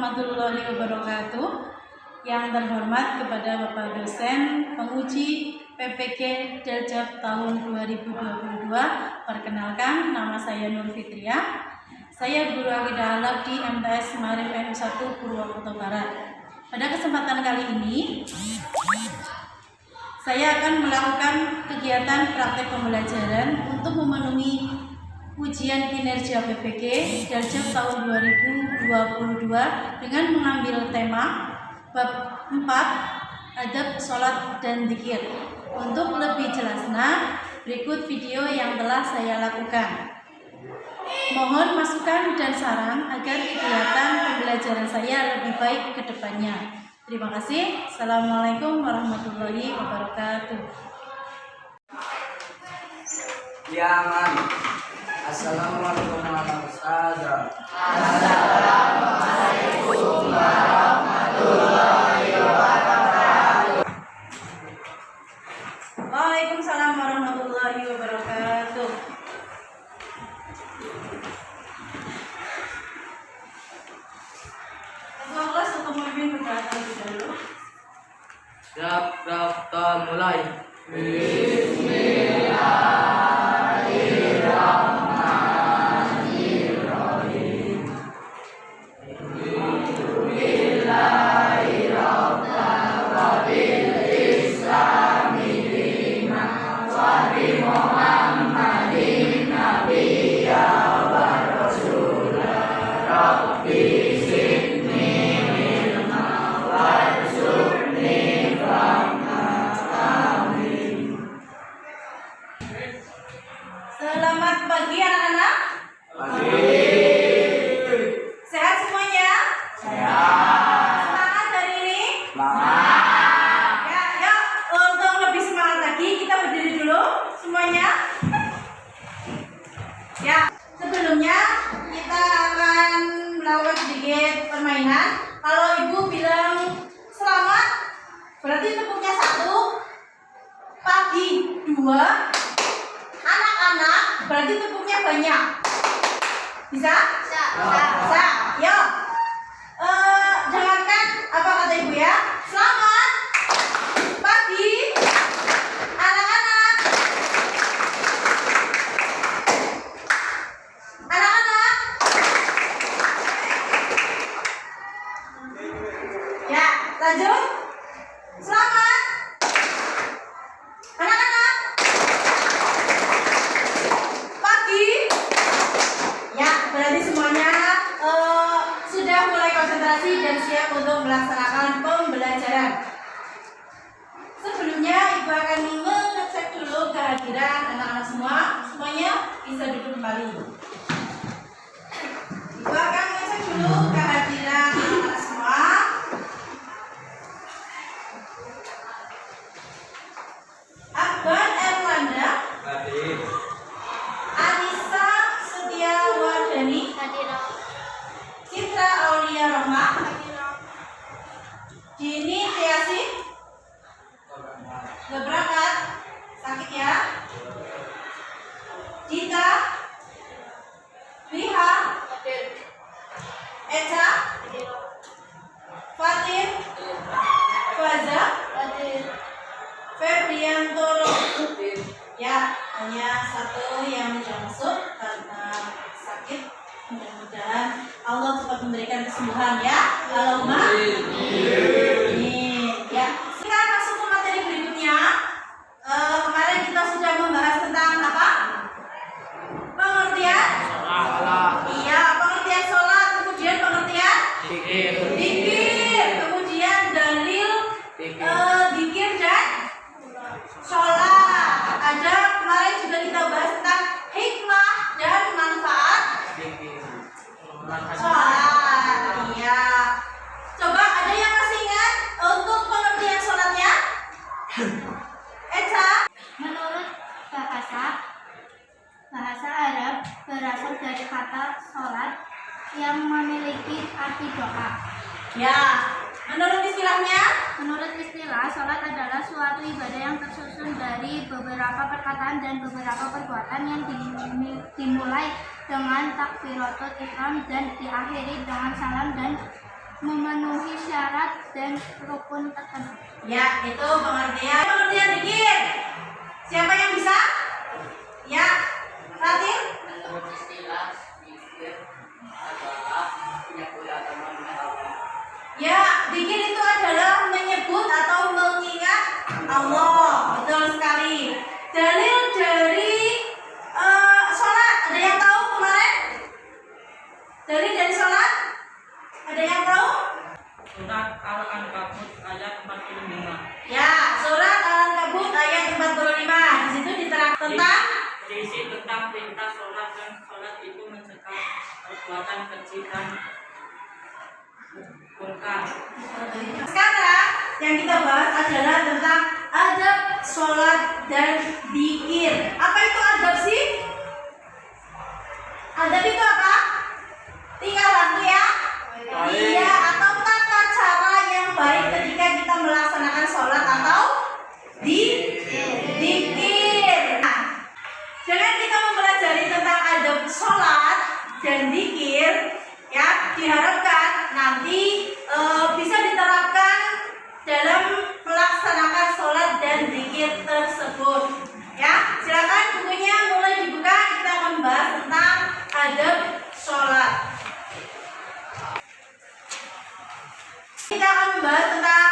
warahmatullahi wabarakatuh. Yang terhormat kepada Bapak dosen penguji PPG Daljab tahun 2022. Perkenalkan, nama saya Nur Fitria. Saya guru akidah Arab di MTS Ma'arif M1 Purwokerto Barat. Pada kesempatan kali ini, saya akan melakukan kegiatan praktek pembelajaran untuk memenuhi ujian kinerja PPG Daljab tahun 2022 dengan mengambil tema bab 4 adab sholat dan zikir. Untuk lebih jelasnya, berikut video yang telah saya lakukan. Mohon masukan dan saran agar kegiatan pembelajaran saya lebih baik ke depannya. Terima kasih. Assalamualaikum warahmatullahi wabarakatuh. Ya, man. Assalamualaikum warahmatullahi wabarakatuh. Assalamualaikum warahmatullahi wabarakatuh. Waalaikumsalam warahmatullahi wabarakatuh. Ketua kelas untuk memimpin pergerakan terlebih dahulu. Siap, kita mulai. Selamat pagi anak-anak. Sehat semuanya? Semangat hari ini? Ya, yuk untuk lebih semangat lagi kita berdiri dulu semuanya. Ya, sebelumnya kita akan melakukan sedikit permainan. Kalau ibu bilang selamat, berarti tepuknya 1, pagi 2, anak-anak berarti tepuknya banyak. Bisa? Bisa. Yuk. Dengarkan apa kata ibu ya. Selamat pagi anak-anak. Anak-anak. Ya, lanjut. Selamat anak-anak. Pagi. Ya, berarti semuanya sudah mulai konsentrasi dan siap untuk melaksanakan pembelajaran. Sebelumnya ibu akan mengecek dulu kehadiran anak-anak semua. Semuanya bisa duduk kembali. Ibu akan mengecek dulu kehadiran anak-anak semua. Akbar Erlanda, Anissa Setiawardani, Citra Aulia Rohma, Dini Tiasi, gak berangkat, sakit ya. Dita, Biha, Eca, Fatin, Faza, Febriantoro. Ya, hanya satu yang tidak masuk karena sakit. Mudah-mudahan Allah cepat memberikan kesembuhan ya. Allahumma amin. Ya, sekarang masuk ke materi berikutnya. Kemarin kita sudah membahas tentang apa? Pengertian. Iya, pengertian sholat, kemudian pengertian zikir, kemudian dalil zikir dan sholat. Ada kemarin juga kita bahas tentang hikmah dan manfaat sholat. Iya. Coba ada yang masih ingat untuk pengertian sholatnya? Eca? Menurut bahasa Arab berasal dari kata sholat yang memiliki arti doa. Ya. Menurut istilahnya? Menurut istilah, sholat adalah suatu ibadah yang tersusun dari beberapa perkataan dan beberapa perbuatan yang dimulai dengan takbiratul ihram dan diakhiri dengan salam dan memenuhi syarat dan rukun tertentu. Ya, itu pengertian. Pengertian zikir. Siapa yang bisa? Ya, Fatin. Menurut istilah zikir adalah menyebut atau mengingat Allah. Ya, zikir itu adalah menyebut atau mengingat Allah. Betul sekali. Dalil dari sholat, ada yang tahu kemarin? Dalil dari sholat, ada yang tahu? Surat Al-Ankabut ayat 45. Ya, surat Al-Ankabut ayat 45. Di situ diterangkan tentang Berisi tentang perintah sholat dan sholat itu mencegah perbuatan keji dan mungkar. sekarang yang kita bahas adalah tentang adab sholat dan zikir. Apa itu adab sih? Adab itu apa? Tingkah laku ya? Iya, atau tata cara yang baik ketika kita melaksanakan sholat atau zikir. Nah, dengan kita mempelajari tentang adab sholat dan zikir, ya diharapkan nanti bisa diterapkan dalam melaksanakan sholat dan zikir tersebut. Ya, silakan bukunya mulai dibuka. Kita akan membahas tentang adab sholat. Kita akan membahas tentang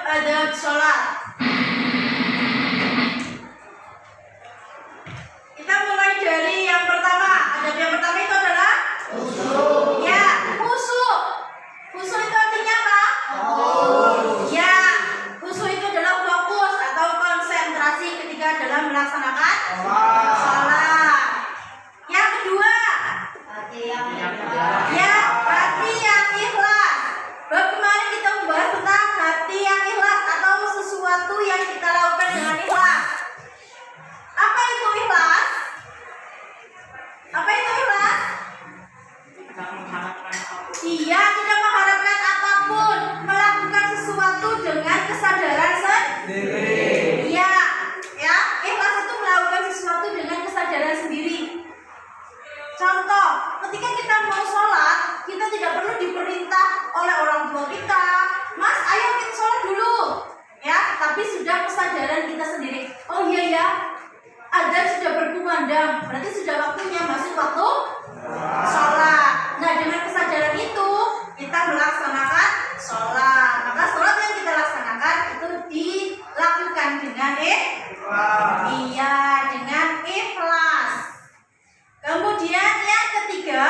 adab sholat. Kita mulai dari yang pertama. Adab yang pertama itu adalah ya, khusyuk. Khusyuk itu artinya apa? Ya, khusyuk itu adalah fokus atau konsentrasi ketika dalam melaksanakan sholat. Yang kedua, ya, hati yang ikhlas. Bab kemarin kita membahas tentang hati yang ikhlas atau sesuatu yang kita lakukan dengan ikhlas. Apa itu ikhlas? Apa itu ikhlas? Tidak mengharapkan apapun. Iya, tidak mengharapkan apapun, melakukan sesuatu dengan kesadaran sendiri. Iya, ya, ikhlas itu melakukan sesuatu dengan kesadaran sendiri. Contoh, ketika kita mau sholat, kita tidak perlu diperintah oleh orang tua kita, Mas, ayo kita sholat dulu, ya, tapi sudah kesadaran kita sendiri. Oh iya ya, adzan sudah berkumandang, berarti sudah waktunya masuk waktu sholat. Nah, dengan kesadaran itu kita melaksanakan sholat. Maka sholat yang kita laksanakan itu dilakukan dengan iya, dengan ikhlas. Kemudian yang ketiga,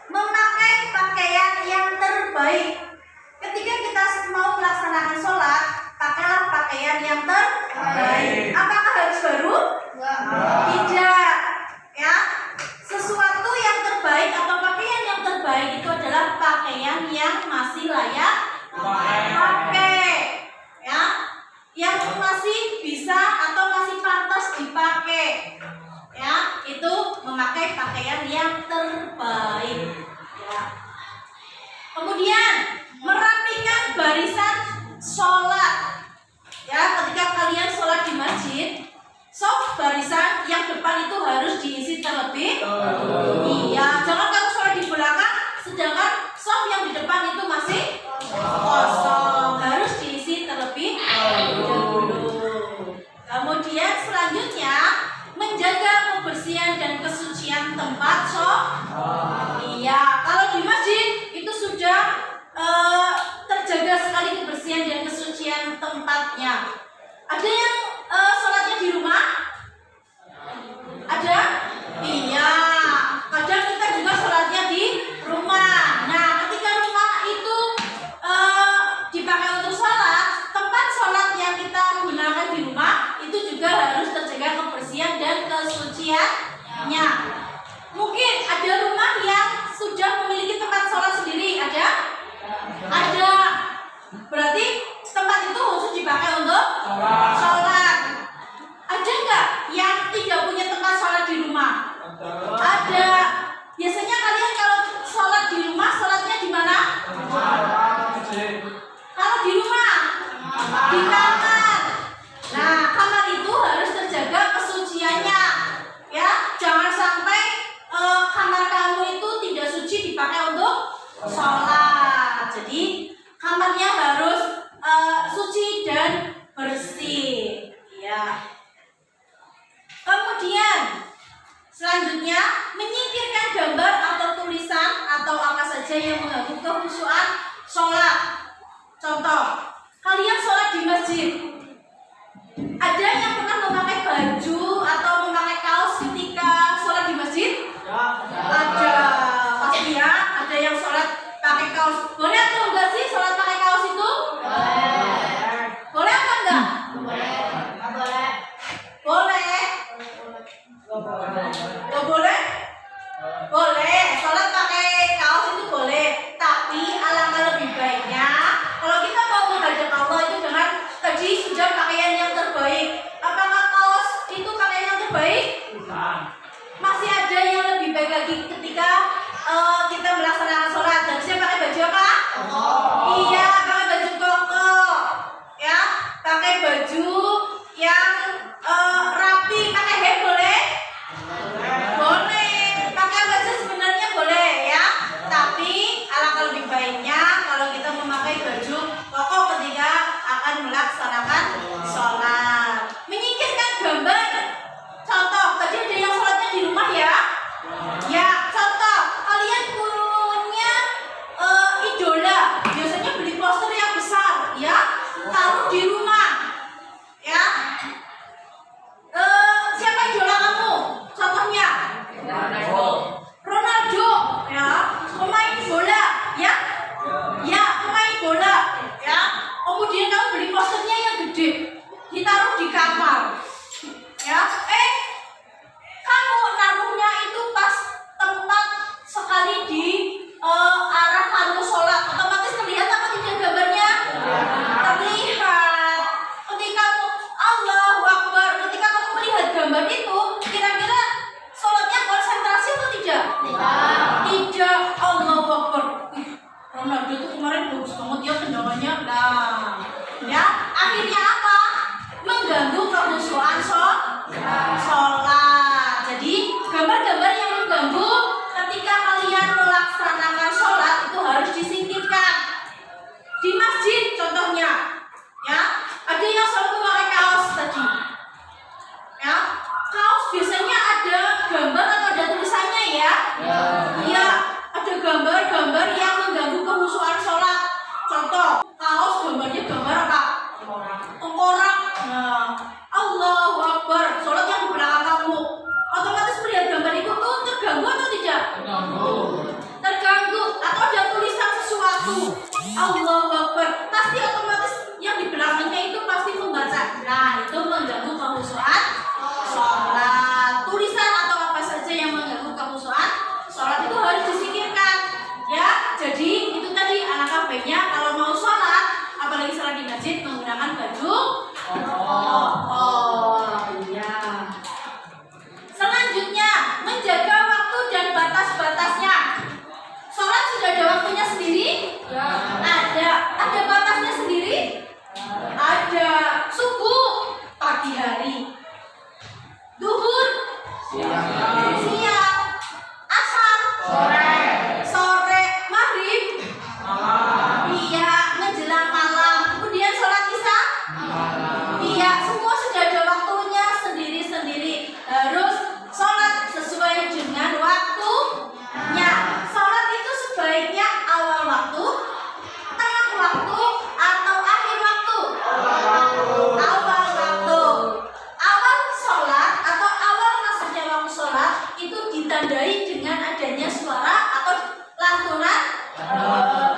memakai pakaian yang terbaik. Ketika kita mau melaksanakan sholat, pakailah pakaian yang terbaik. Apakah harus baru? Tidak. Ya, sesuatu yang terbaik atau pakaian yang terbaik itu adalah pakaian yang masih layak pakai, ya, yang masih bisa atau masih pantas dipakai, ya, itu memakai pakaian yang terbaik, ya. Kemudian merapikan barisan sholat, ya, ketika kalian sholat di masjid, soft barisan yang depan itu harus diisi terlebih. Iya, jangan kamu sholat di belakang, sedangkan soft yang di depan itu masih kosong, harus diisi terlebih dahulu. Kemudian selanjutnya menjaga kebersihan dan kesucian tempat sholat. Iya, kalau di masjid itu sudah terjaga sekali kebersihan dan kesucian tempatnya. Ada yang sholatnya di rumah? Ada? Iya. Kadang kita juga sholatnya di rumah. Nah, ketika rumah itu kamarnya harus suci dan bersih. Ya. Kemudian selanjutnya menyingkirkan gambar atau tulisan atau apa saja yang mengganggu kekhusyuan sholat. Contoh, kalian sholat di masjid. Ada yang pernah memakai baju atau memakai kaos ketika sholat di masjid? Ada, pasti ya. Ada yang sholat pakai kaos. Boleh atau enggak sih sholat pakai kaos itu? Boleh apa enggak? Boleh. Oh, boleh? Boleh. Sholat pakai kaos itu boleh. Tapi alangkah lebih baiknya kalau kita mau menghadap Allah itu dengan tadi sudah pakaian yang terbaik. Apakah kaos itu pakaian yang terbaik? Masih ada yang lebih baik lagi ketika kita melaksanakan sholat. Dan saya pakai baju apa? Iya, pakai baju koko. Ya, pakai baju yang rapi. Pakai hem boleh? Boleh. Pakai baju sebenarnya boleh ya. Tapi alangkah lebih baiknya kalau kita memakai baju koko ketika akan melaksanakan sholat. Menyingkirkan gambar. Contoh, tadi ada yang sholatnya di rumah ya. Ya, contoh, kalian punya idola. Biasanya beli poster yang besar ya, taruh di rumah. Ya. Siapa idola kamu? Contohnya Ronaldo ya, pemain bola ya. Ya, pemain bola ya. Kemudian kamu beli posternya yang gede, ditaruh di kamar. Ya, kamu naruhnya itu pas tempat sekali di arah kamu sholat, otomatis terlihat apa tidak gambarnya? Terlihat. Ketika kamu Allahu Akbar, ketika kamu melihat gambar itu, kira-kira sholatnya konsentrasi atau tidak? Tidak. Allahu Akbar. Ronaldo itu kemarin bagus banget ya tendangannya. Nah, ya akhirnya apa? Mengganggu kekhusyuan sholat. Jadi gambar-gambar yang mengganggu ketika kalian melaksanakan sholat itu harus disingkirkan. Di masjid contohnya, ya ada yang sholat memakai kaos tadi. Ya, kaos biasanya ada gambar atau ada tulisannya ya? Iya, ada gambar-gambar yang mengganggu kekhusyuan sholat. Contoh, kaos gambarnya gambar apa? Tengkorak. Nah, Allahu Akbar, sholat yang di belakang kamu. Otomatis melihat gambar itu tuh terganggu atau tidak? Terganggu. Atau ada tulisan sesuatu Allahu Akbar, pasti otomatis yang di belakangnya itu pasti membaca. Nah, itu mengganggu kekhusyuan sholat. Tulisan atau apa saja yang mengganggu kekhusyuan sholat itu harus disingkirkan. Ya, jadi itu tadi alangkah baiknya kalau mau sholat, apalagi sholat di masjid, menggunakan baju iya. Selanjutnya, menjaga waktu dan batas-batasnya. Sholat sudah ada waktunya sendiri? Ada batasnya sendiri? Ada. Subuh pagi hari, duhur siang, asar sore, maghrib iya, menjelang malam, kemudian sholat isya iya, semua sudah ada waktunya sendiri-sendiri. Harus sholat sesuai dengan waktunya. Sholat itu sebaiknya awal waktu, tengah waktu, atau akhir waktu. Awal waktu. Awal sholat atau awal masuknya waktu sholat itu ditandai dengan adanya suara atau lantunan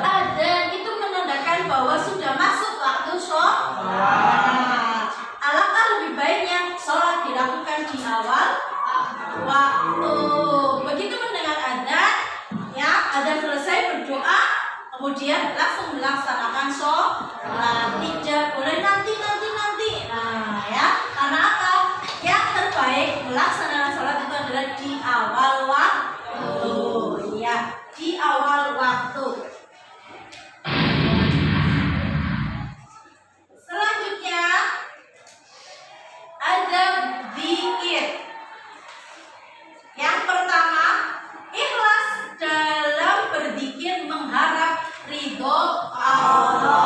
adzan. Itu menandakan bahwa sudah masuk waktu sholat. Alangkah lebih baiknya sholat dilakukan di awal waktu. Begitu mendengar adzan, ya adzan selesai berdoa, kemudian langsung melaksanakan sholat. Tidak boleh nanti. Nah, ya karena apa? Yang terbaik melaksanakan sholat itu adalah di awal waktu. Ya, di awal waktu. Selanjutnya ada zikir. Yang pertama, ikhlas dalam berzikir mengharap ridho Allah.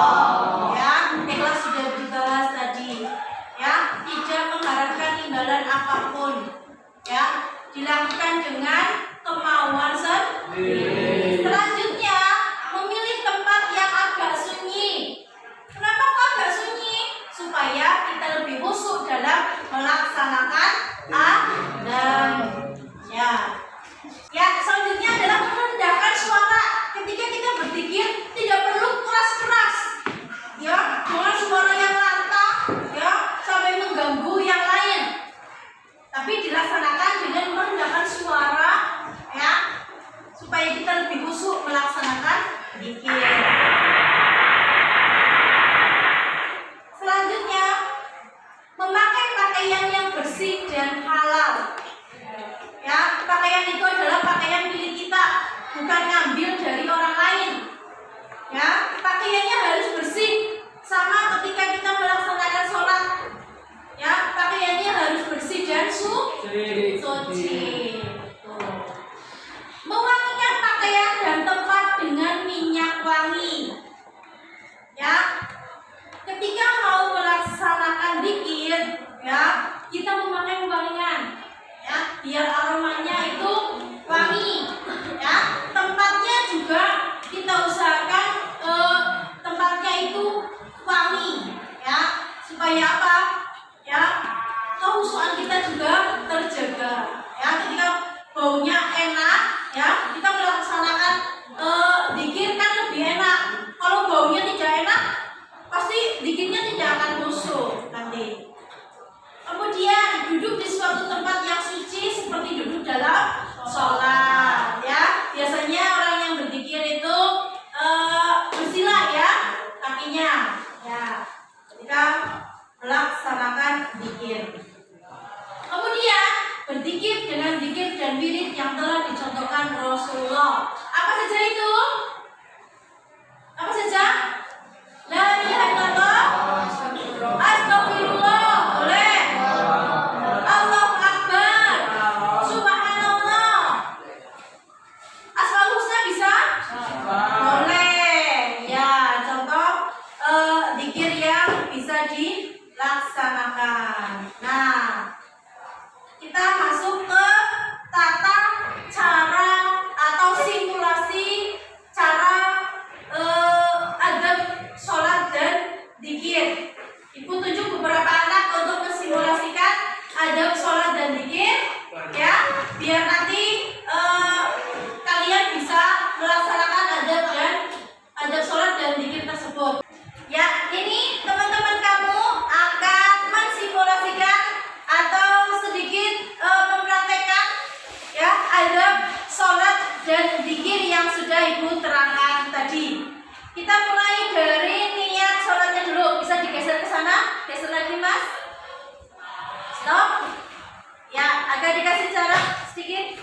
jarak sedikit.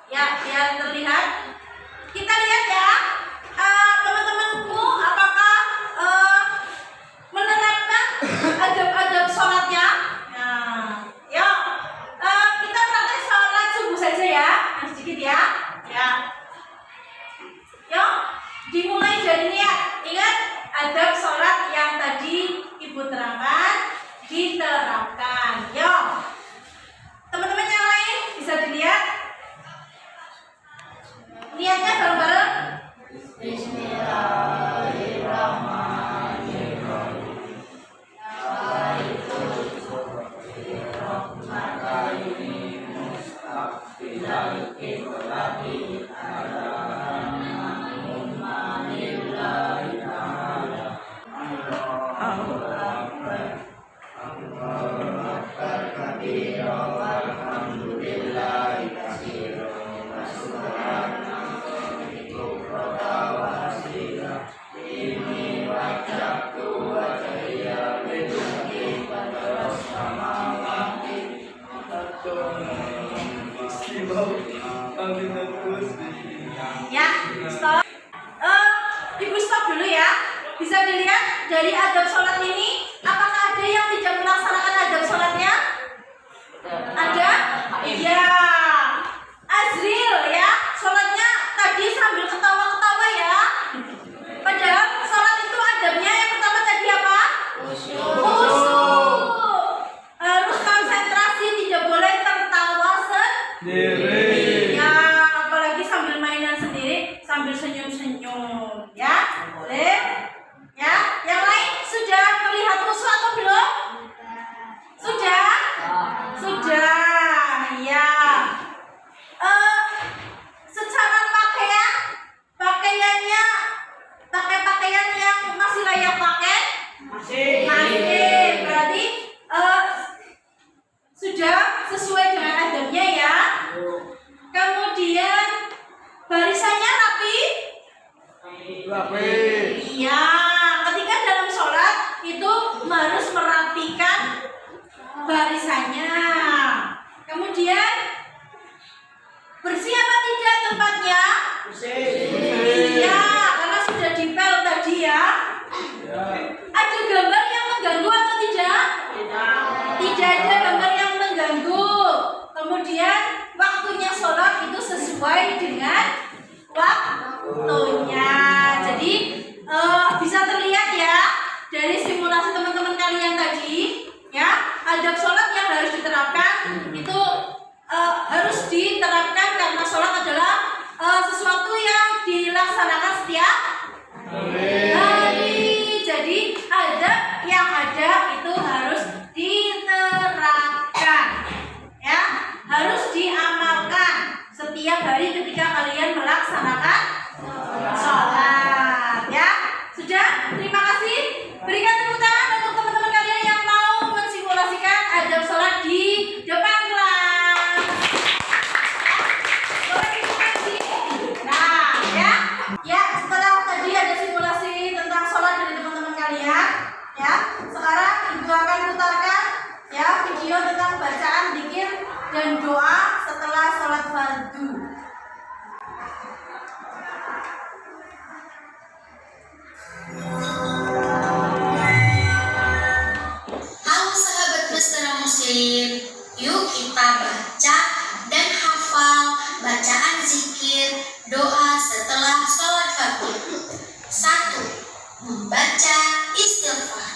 Ya, biar terlihat. Kita lihat ya, teman-temanku, apakah menerapkan adab-adab sholatnya? Nah, yuk, kita praktek sholat subuh saja ya, yang sedikit ya. Ya, yuk, dimulai dari niat. Ingat adab sholat yang tadi ibu terangkan, diterapkan. Yuk, teman-teman yang lain bisa dilihat. Niatnya bareng-bareng. Ya, stop. Ibu stop dulu ya. Bisa dilihat dari adab sholat ini, apakah ada yang tidak melaksanakan adab sholatnya? Ada? Iya. Azril ya, sholatnya tadi sambil ketawa-ketawa ya. Padahal sholat itu adabnya yang pertama tadi apa? Khusyuk. Harus konsentrasi, tidak boleh tertawa sendiri. Ya, apalagi sambil mainan sendiri, sambil senyum-senyum. Ya, boleh. Ya, yang lain sudah melihat khusyuk atau belum? Sudah? Sudah. Ya. Secara pakaian, pakaiannya pakai pakaian yang masih layak pakai? Masih. Berarti sudah sesuai dengan adabnya ya. Kemudian barisannya rapi? Iya. Ketika dalam sholat itu harus merapikan barisannya. Kemudian bersih apa tidak tempatnya? Iya, karena sudah dipel tadi ya. Ada gambar yang mengganggu atau tidak? Tidak ada gambar yang mengganggu. Kemudian waktunya sholat itu sesuai dengan waktunya. Jadi bisa terlihat ya dari simulasi teman-teman kalian tadi ya, adab sholat yang harus diterapkan itu harus diterapkan karena sholat adalah sesuatu yang dilaksanakan setiap hari. Jadi adab yang ada itu harus diterapkan ya, harus diamalkan setiap hari ketika kalian melaksanakan sholat ya. Sudah? Terima kasih. Berikan tepuk tangan untuk teman-teman kalian yang mau mensimulasikan adab sholat di depan kelas. Boleh disimulasi. Nah, ya. Ya, setelah tadi ada simulasi tentang sholat dari teman-teman kalian, ya. Sekarang Ibu akan putarkan ya video tentang bacaan zikir dan doa setelah sholat fardu. Halo sahabat Bestera Muslim, yuk kita baca dan hafal bacaan zikir doa setelah sholat fardu. 1. Membaca istighfar.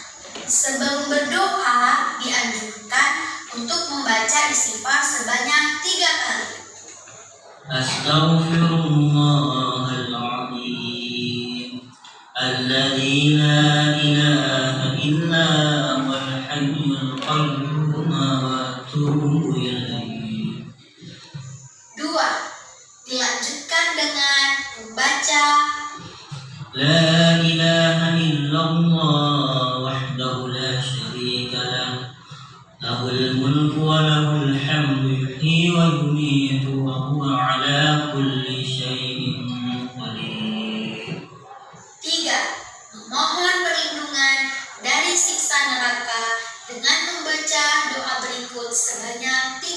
Sebelum berdoa dianjurkan untuk membaca istighfar sebanyak 3 kali. Astaghfirullahal azim alladzi la ilaha illa huwal hayyul qayyum wa atubu ilaihi. 2. Dilanjutkan dengan membaca La ilaha illallah wahdahu la syarika lah, lahul mulku wa lahul hamdu yuhyi wa yumiitu wa huwa ala kulli syai'in qadir. 3. Memohon perlindungan dari siksa neraka dengan membaca doa berikut sebanyak 3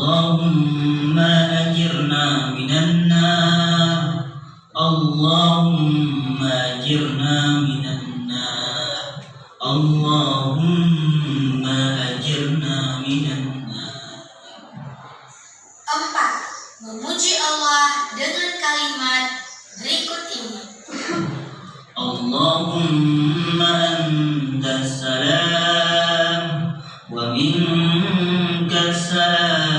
اللهم أجرنا من النار اللهم أجرنا من النار اللهم أجرنا من النار. 4. Memuji Allah dengan kalimat berikut ini. Allahumma anta salam wa minka salam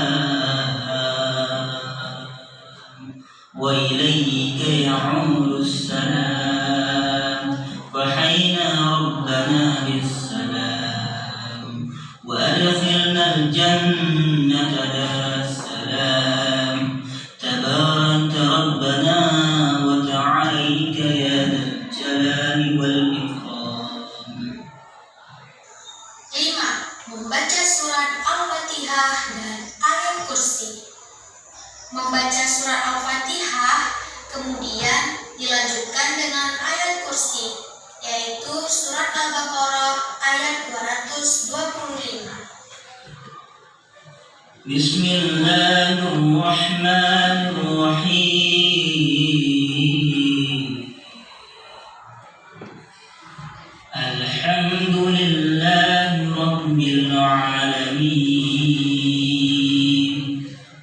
wa ilayka ya'udu salam wa hayna rabbana bis salam wa adkhilna al-jannata daras salam tabarakta rabbana wa ta'alaika ya dzal-jalali wal ikram. 5. Membaca surat Al-Fatihah dan ayat kursi. Membaca surat Al-Fatihah kemudian dilanjutkan dengan ayat kursi, yaitu surat Al-Baqarah ayat 225. Bismillahirrahmanirrahim. Alhamdulillahi rabbil alamin.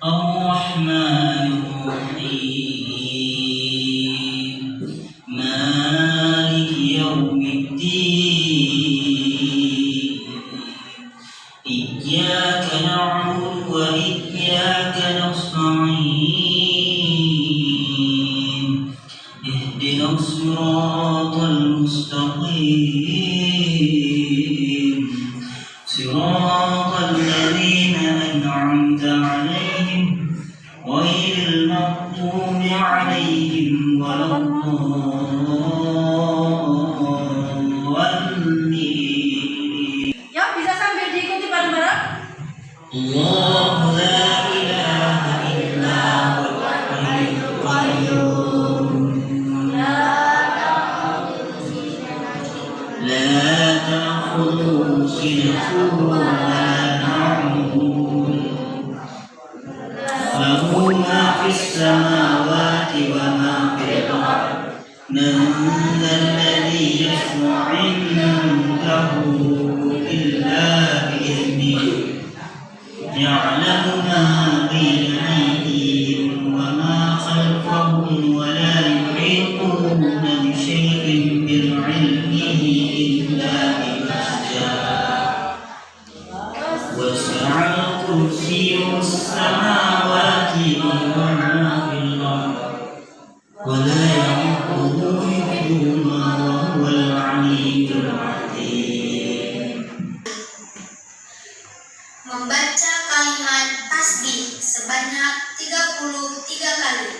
Ar-Rahmanir-Rahim. Maliki yaumiddin. Iyyaka na'budu wa iyyaka nasta'in. Ihdinas siratal mustaqim. Siratal ladzina an'amta 'alaihim ghairil maghdubi 'alaihim waladdallin. Yuk, bisa sambil diikuti bareng-bareng. Allahu la ilaha illa huwal hayyul qayyum. La ta'khudhuhu sinatun wa la nawm. Lahu ma fis samawati wa ma fil ardh. Man dhal ladzi yashfa'u 'indahu illa bi'idhnihi. يعلم ما بين أيديهم وما خلفهم ولا يحيطون بشيء من علمه إلا بما شاء وسع كرسيه السماوات وما في الأرض ولا يؤوده حفظهما وهو العلي العظيم. Membaca kalimat tasbih sebanyak 33 kali.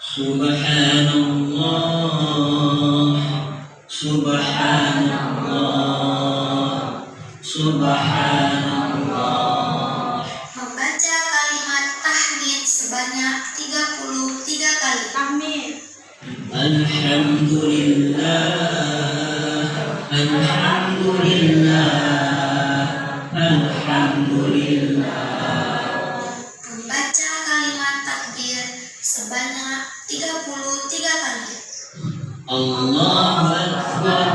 Subhanallah, Subhanallah, Subhanallah. Membaca kalimat tahmid sebanyak 33 kali. Tahmid. Alhamdulillah, Alhamdulillah, Alhamdulillah. Membaca kalimat takbir sebanyak 33 kali. Allahu Akbar,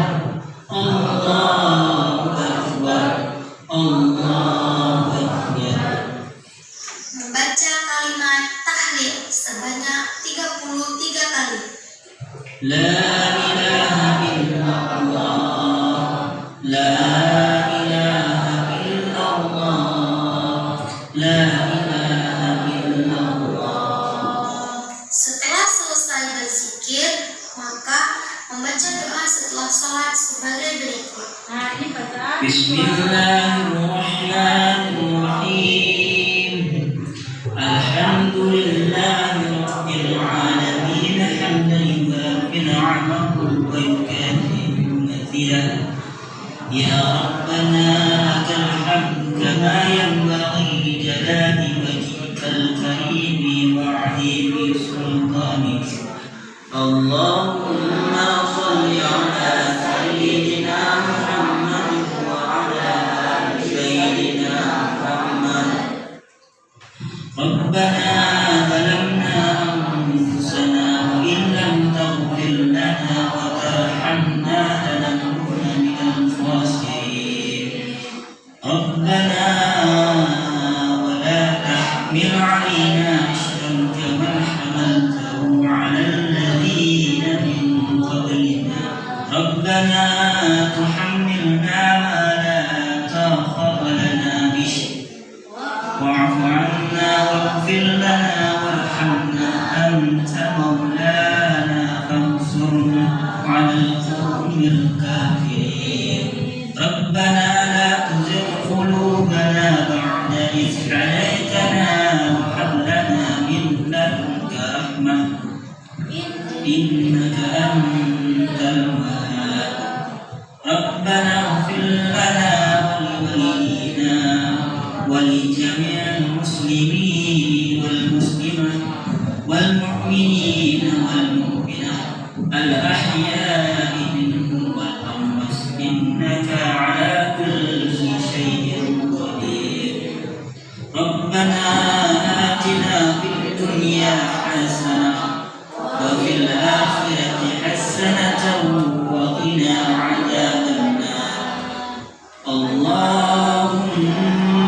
Allahu Akbar, Allahu Akbar. Membaca kalimat tahlil sebanyak 33 kali. La ilaha illallah, la ilaha illallah, la ilaha illallah. Setelah selesai berzikir, maka membaca doa setelah sholat sebagai berikut. Nah, ini bacaan. Bismillahirrahmanirrahim. Alhamdulillahi rabbil alamin. Hamdan yuwaffi ni'amahu wa yukafi'u mazidah. Ya Rabbana lakal hamdu kama yanbaghi li jalali wajhikal karim wa 'azimi sultanik. Allahumma shalli ala sayyidina Muhammad wa ala ali sayyidina Muhammad والحكمة إنك أنت الوهاب ربنا اغفر لنا ولوالدينا ولجميع المسلمين والمسلمات والمؤمنين والمؤمنات الأحياء منهم والأموات إنك على كل شيء قدير ربنا آتنا في الدنيا حسنة وفي الآخرة حسنة وقنا عذاب النار اللهم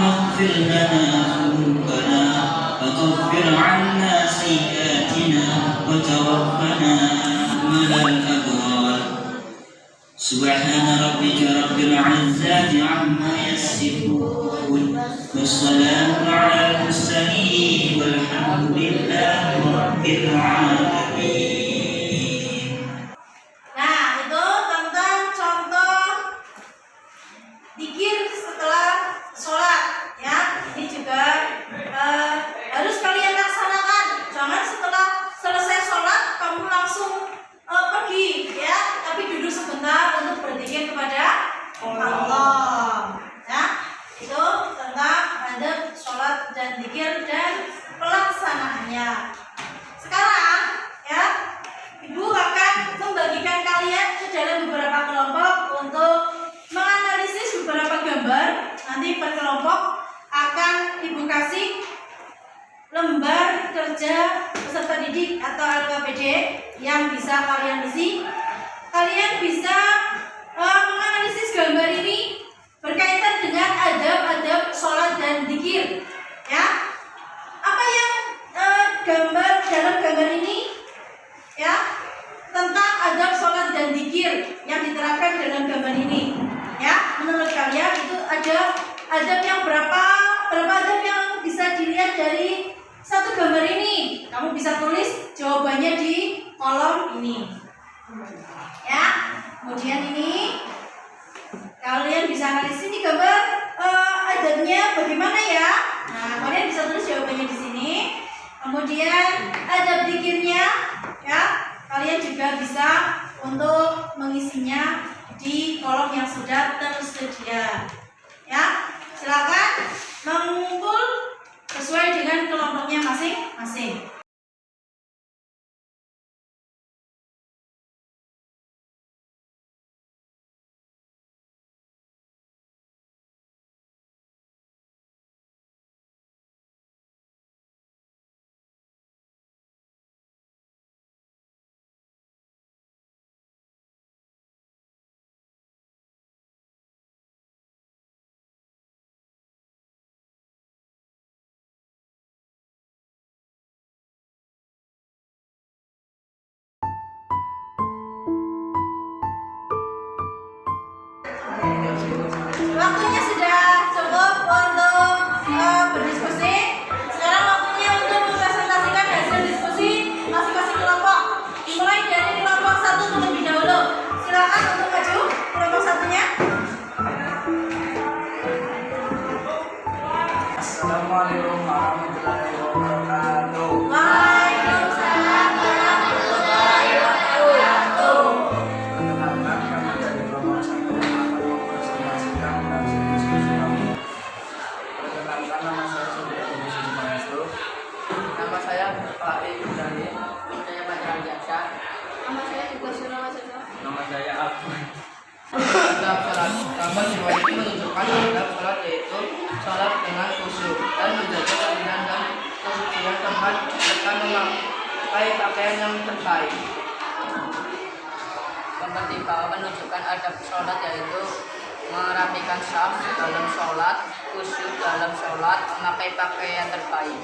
اغفر لنا ذنوبنا وكفر عنا سيئاتنا وتوفنا مع الأبرار سبحان ربك رب العزة عما يصفون والسلام على المرسلين والحمد لله رب العالمين. Nah, itu tentang contoh zikir setelah sholat, ya. Ini juga harus kalian laksanakan. Jangan setelah selesai sholat kamu langsung pergi, ya. Tapi duduk sebentar untuk berzikir kepada Allah. Ya, itu tentang adab sholat dan zikir dan pelaksanaannya. Sekarang, ya. Ibu akan membagikan kalian ke dalam beberapa kelompok untuk menganalisis beberapa gambar. Nanti per kelompok akan Ibu kasih lembar kerja peserta didik atau LKPD yang bisa kalian isi. Kalian bisa menganalisis gambar ini berkaitan dengan adab-adab sholat dan zikir. Ya, apa yang gambar dalam gambar ini? Ya, tentang adab sholat dan zikir yang diterapkan dalam gambar ini. Ya, menurut kalian itu ada adab yang berapa adab yang bisa dilihat dari satu gambar ini? Kamu bisa tulis jawabannya di kolom ini. Ya, kemudian ini kalian bisa analisis ini gambar adabnya bagaimana ya? Nah, kalian bisa tulis jawabannya di sini. Kemudian adab zikirnya, ya, kalian juga bisa untuk mengisinya di kolom yang sudah tersedia. Ya, silakan mengumpul sesuai dengan kelompoknya masing-masing. Waktunya sudah cukup untuk berdiskusi. Sekarang waktunya untuk mempresentasikan hasil diskusi masing-masing kelompok. Dimulai dari kelompok 1 terlebih dahulu. Silakan untuk maju kelompok 1-nya. Assalamualaikum warahmatullahi wabarakatuh. Waalaikumsalam warahmatullahi wabarakatuh. Perkenalkan, kami dari kelompok 1 yang akan mempresentasikan hasil diskusi kami. Perkenalkan, nama saya Surya Budi Sumaestro. Nama saya Pak Ibrahim. Saya Pak Jasa. Nama saya juga Surya Sedo. Nama saya Abdul. Adab sholat. Gambar di bawah ini menunjukkan adab sholat, yaitu sholat dengan khusyuk dan menjaga kebersihan dan kesucian tempat serta memakai pakaian yang terbaik. Gambar di bawah menunjukkan adab sholat, yaitu merapikan saf dalam sholat, khusyuk dalam sholat, memakai pakaian terbaik.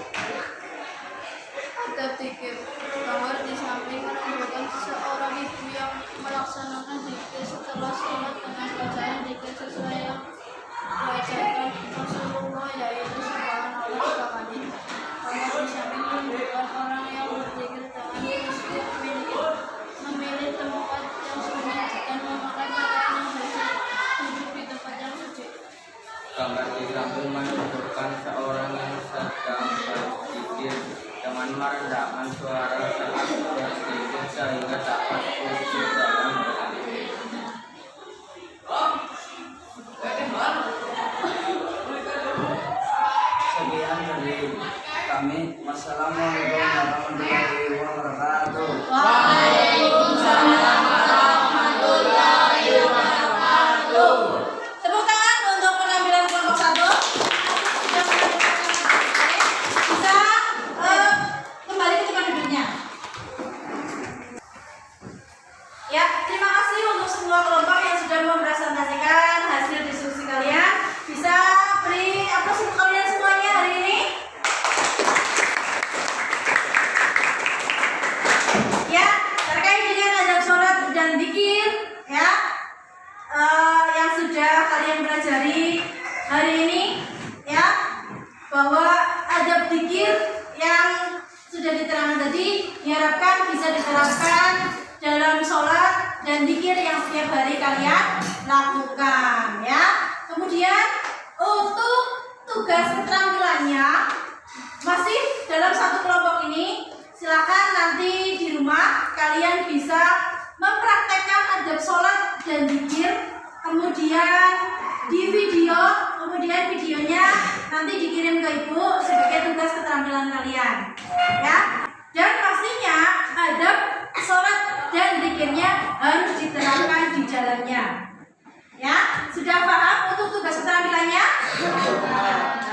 Adab zikir. Gambar di samping menunjukkan seorang ibu yang melaksanakan zikir setelah sholat dengan bacaan zikir sesuai yang diajarkan Rasulullah, yaitu subhanallah 3 kali. Gambar di samping menunjukkan orang yang berzikir dengan khusyuk, memilih tempat yang sunyi dan memakai pakaian yang bersih, duduk di tempat yang suci. Gambar di samping menunjukkan seorang yang sedang berzikir dengan merendah kesamaan suara saat bersedikit sehingga dapat khusyuk dalam beribadah. Sekian dari kami. Wassalamualaikum warahmatullahi wabarakatuh. Waalaikumsalam warahmatullahi wabarakatuh. Tepuk tangan untuk penampilan kelompok 1. Bisa kembali ke tempat duduknya. Ya, terima kasih untuk semua kelompok yang sudah mempresentasikan hasil diskusi kalian. Bisa beri aplaus untuk kalian semuanya hari ini. Ya, terkait dengan adab sholat dan zikir, ya, yang sudah kalian pelajari hari ini, ya, bahwa adab zikir yang sudah diterangkan tadi diharapkan bisa diterapkan dalam sholat dan zikir yang setiap hari kalian lakukan, ya. Kemudian untuk tugas keterampilannya masih dalam satu kelompok ini. Silakan nanti di rumah kalian bisa mempraktekkan adab sholat dan zikir, kemudian di kemudian videonya nanti dikirim ke ibu sebagai tugas keterampilan kalian, ya. Dan pastinya adab sholat dan zikirnya harus diterapkan di jalannya, ya. Sudah paham untuk tugas keterampilannya?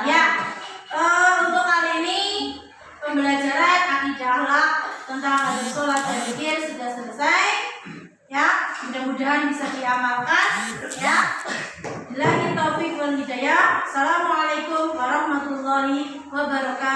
Ya. Untuk kali ini pembelajaran akidah akhlak tentang adab sholat dan zikir sudah selesai, ya. Mudah-mudahan bisa diamalkan, ya. Billahi taufiq wal hidayah. Assalamualaikum warahmatullahi wabarakatuh.